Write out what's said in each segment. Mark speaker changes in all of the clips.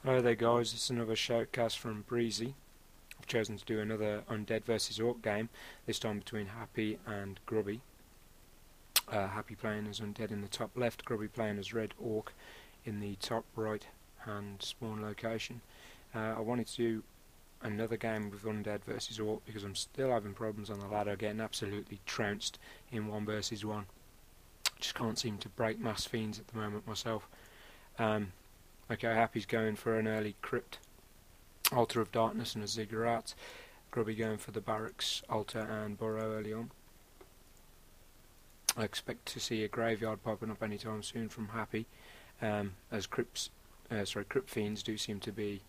Speaker 1: Hello there guys, this is another shoutcast from Breezy. I've chosen to do another Undead vs Orc game, this time between Happy and Grubby. Happy playing as Undead in the top left, Grubby playing as Red Orc in the top right hand spawn location. I wanted to do another game with Undead vs Orc because I'm still having problems on the ladder, getting absolutely trounced in 1 vs 1. Just can't seem to break mass fiends at the moment myself. Okay, Happy's going for an early Crypt, Altar of Darkness and a Ziggurat. Grubby going for the Barracks, Altar and Burrow early on. I expect to see a Graveyard popping up anytime soon from Happy, as Crypt Fiends do seem to be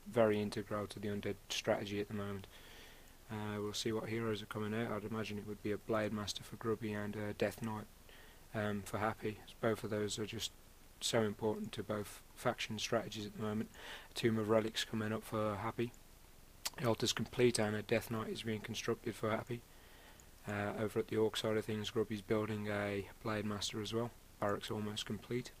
Speaker 1: very integral to the Undead strategy at the moment. We'll see what heroes are coming out. I'd imagine it would be a Blade Master for Grubby and a Death Knight for Happy. Both of those are just so important to both faction strategies at the moment. A Tomb of Relics coming up for Happy. The altar's complete and a Death Knight is being constructed for Happy. Over at the Orc side of things, Grubby's building a Blade Master as well. Barracks almost complete.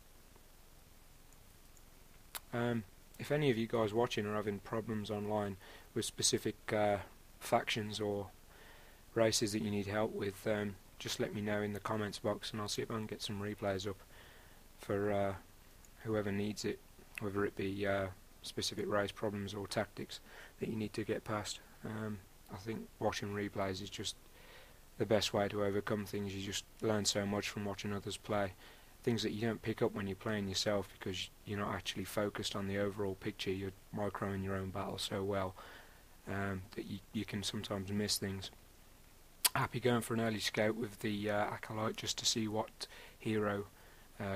Speaker 1: If any of you guys watching are having problems online with specific factions or races that you need help with, just let me know in the comments box and I'll see if I can get some replays up for whoever needs it, whether it be specific race problems or tactics that you need to get past. I think watching replays is just the best way to overcome things. You just learn so much from watching others play, things that you don't pick up when you're playing yourself because you're not actually focused on the overall picture. You're microing your own battle so well that you can sometimes miss things. Happy going for an early scout with the Acolyte just to see what hero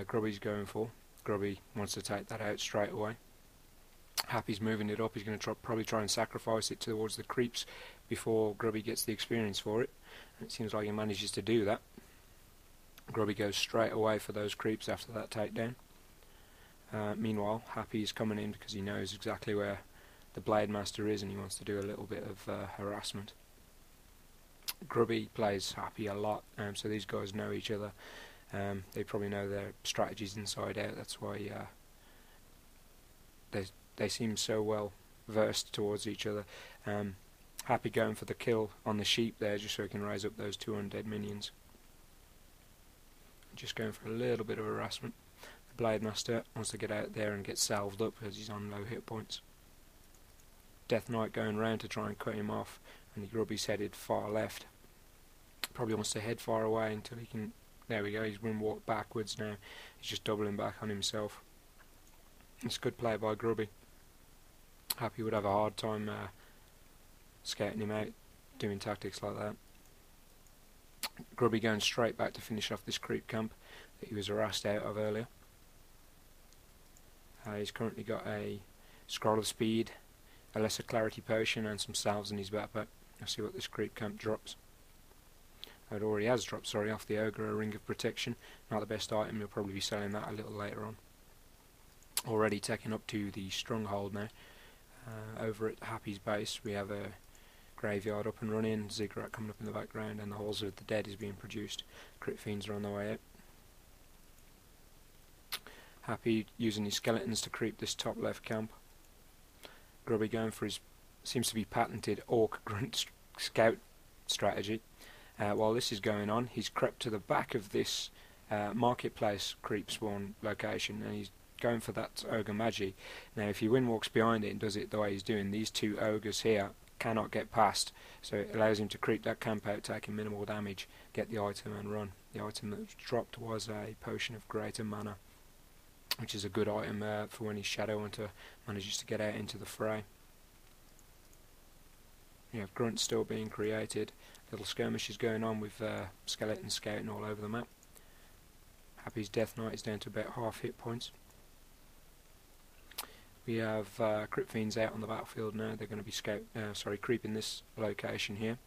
Speaker 1: Grubby's going for. Grubby wants to take that out straight away. Happy's moving it up. He's going to probably try and sacrifice it towards the creeps before Grubby gets the experience for it. And it seems like he manages to do that. Grubby goes straight away for those creeps after that takedown. Meanwhile, Happy's coming in because he knows exactly where the Blade Master is and he wants to do a little bit of harassment. Grubby plays Happy a lot, so these guys know each other. They probably know their strategies inside out. That's why they seem so well versed towards each other. Happy going for the kill on the sheep there, just so he can raise up those 2 undead minions. Just going for a little bit of harassment. The Blade Master wants to get out there and get salved up because he's on low hit points. Death Knight going round to try and cut him off, and the Grubby's headed far left. Probably wants to head far away until he can. There we go, he's going to walk backwards now. He's just doubling back on himself. It's good play by Grubby. Happy would have a hard time scouting him out, doing tactics like that. Grubby going straight back to finish off this creep camp that he was harassed out of earlier. He's currently got a Scroll of Speed, a Lesser Clarity Potion and some salves in his backpack. Let's see what this creep camp drops. It already has dropped, sorry, off the Ogre, a Ring of Protection. Not the best item, he'll probably be selling that a little later on. Already taken up to the Stronghold now. Over at Happy's base we have a Graveyard up and running, Ziggurat coming up in the background, and the Halls of the Dead is being produced. Crypt Fiends are on their way out. Happy using his skeletons to creep this top left camp. Grubby going for his, seems to be patented Orc Grunt Scout strategy. While this is going on, he's crept to the back of this marketplace creep spawn location and he's going for that Ogre Magi. Now if he walks behind it and does it the way he's doing, these 2 ogres here cannot get past, so it allows him to creep that camp out, taking minimal damage, get the item and run. The item that was dropped was a Potion of Greater Mana, which is a good item for when his Shadow Hunter manages to get out into the fray. You have grunts still being created, little skirmishes going on with skeletons scouting all over the map. Happy's Death Knight is down to about half hit points. We have Crypt Fiends out on the battlefield now. They're going to be creeping this location here.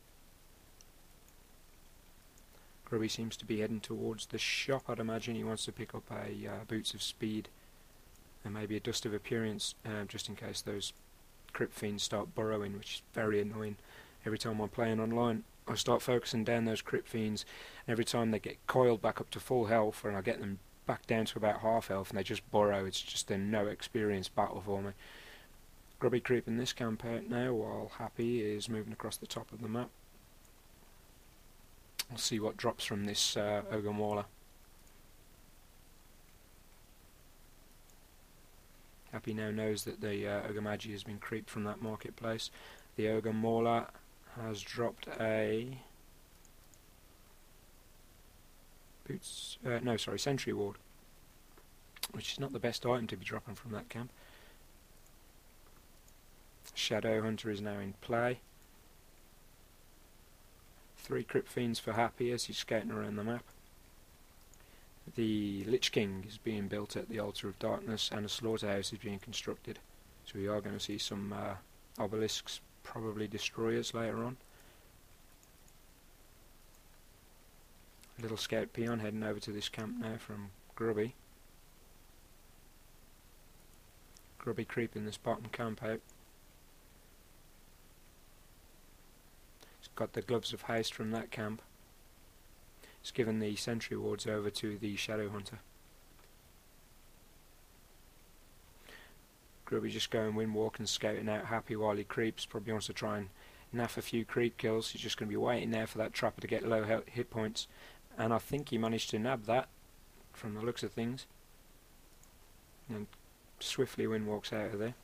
Speaker 1: Grubby seems to be heading towards the shop. I'd imagine he wants to pick up a Boots of Speed and maybe a Dust of Appearance, just in case those Crypt Fiends start burrowing, which is very annoying. Every time I'm playing online I start focusing down those Crypt Fiends, and every time they get coiled back up to full health and I get them back down to about half health and they just burrow. It's just a no experience battle for me. Grubby creeping this camp out now while Happy is moving across the top of the map. We'll see what drops from this Ogre Mauler. Happy now knows that the Ogre Magi has been creeped from that marketplace. The Ogre Mauler has dropped a Sentry Ward, which is not the best item to be dropping from that camp. Shadow Hunter is now in play. 3 Crypt Fiends for Happy as he's scouting around the map. The Lich King is being built at the Altar of Darkness and a slaughterhouse is being constructed. So we are going to see some obelisks, probably destroyers later on. A little scout peon heading over to this camp now from Grubby. Grubby creeping this bottom camp out. He's got the Gloves of Haste from that camp. He's given the Sentry Wards over to the Shadow Hunter. Grubby just going windwalk and scouting out Happy while he creeps. Probably wants to try and naff a few creep kills. He's just going to be waiting there for that trapper to get low hit points. And I think he managed to nab that from the looks of things. And swiftly windwalks out of there.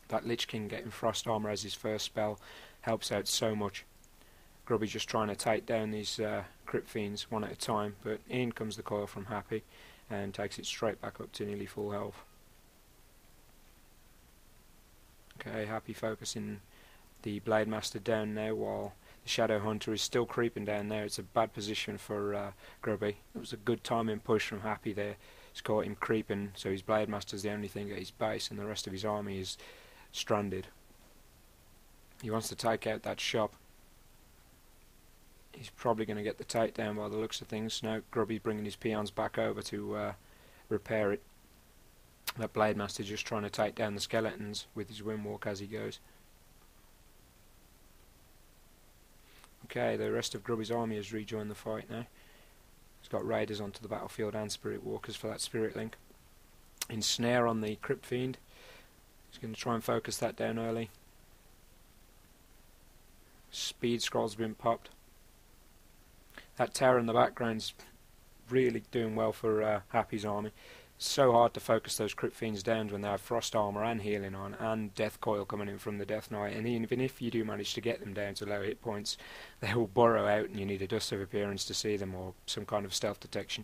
Speaker 1: That Lich King getting Frost Armor as his first spell helps out so much. Grubby just trying to take down these Crypt Fiends one at a time, but in comes the coil from Happy and takes it straight back up to nearly full health. Okay, Happy focusing the Blade Master down now while the Shadow Hunter is still creeping down there. It's a bad position for Grubby. It was a good timing push from Happy there. It's caught him creeping, so his Blade Master's the only thing at his base and the rest of his army is stranded. He wants to take out that shop. He's probably going to get the takedown by the looks of things. Now Grubby's bringing his peons back over to repair it. That Blade Master just trying to take down the skeletons with his windwalk as he goes. Okay, the rest of Grubby's army has rejoined the fight now. He's got Raiders onto the battlefield and Spirit Walkers for that Spirit Link. Ensnare on the Crypt Fiend. He's going to try and focus that down early. Speed Scroll's been popped. That tower in the background's really doing well for Happy's army. It's so hard to focus those Crypt Fiends down when they have Frost Armor and Healing on and Death Coil coming in from the Death Knight, and even if you do manage to get them down to low hit points, they will burrow out and you need a Dust of Appearance to see them or some kind of stealth detection.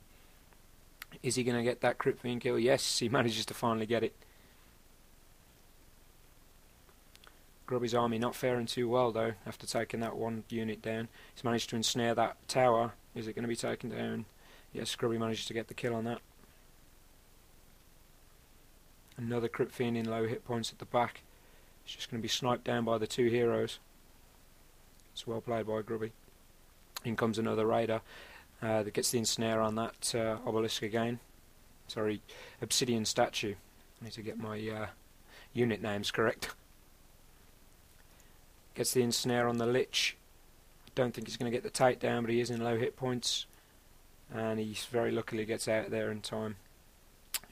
Speaker 1: Is he going to get that Crypt Fiend kill? Yes, he manages to finally get it. Grubby's army not faring too well though after taking that one unit down. He's managed to ensnare that tower. Is it going to be taken down? Yes, Grubby manages to get the kill on that. Another Crypt Fiend in low hit points at the back. He's just going to be sniped down by the 2 heroes. It's well played by Grubby. In comes another Raider that gets the ensnare on that obelisk again. Sorry, Obsidian Statue. I need to get my unit names correct. Gets the ensnare on the Lich. Don't think he's going to get the takedown, but he is in low hit points. And he very luckily gets out of there in time.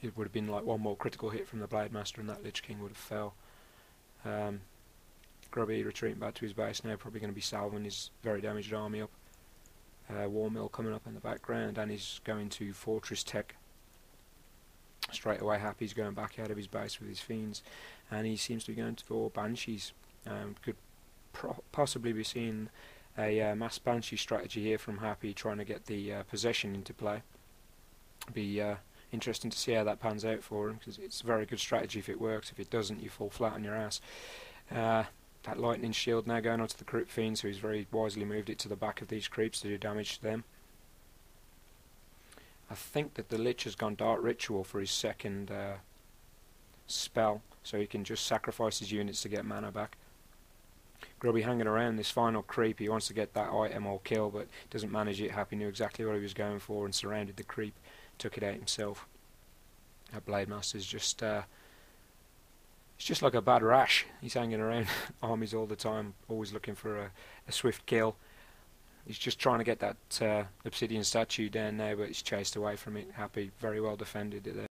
Speaker 1: It would have been like one more critical hit from the Blade Master and that Lich King would have fell. Grubby retreating back to his base now, probably going to be salving his very damaged army up. War Mill coming up in the background, and he's going to Fortress Tech. Straight away Happy's going back out of his base with his Fiends, and he seems to be going for Banshees. Could possibly be seeing a mass Banshee strategy here from Happy, trying to get the possession into play. Be interesting to see how that pans out for him, because it's a very good strategy if it works. If it doesn't, you fall flat on your ass. That lightning shield now going onto the Crypt Fiend, so he's very wisely moved it to the back of these creeps to do damage to them. I think that the Lich has gone Dark Ritual for his second spell, so he can just sacrifice his units to get mana back. Grubby hanging around this final creep. He wants to get that item or kill, but doesn't manage it. Happy knew exactly what he was going for and surrounded the creep. Took it out himself. That Blade Master's just it's just like a bad rash. He's hanging around armies all the time, always looking for a swift kill. He's just trying to get that obsidian statue down now, but he's chased away from it. Happy, very well defended it there.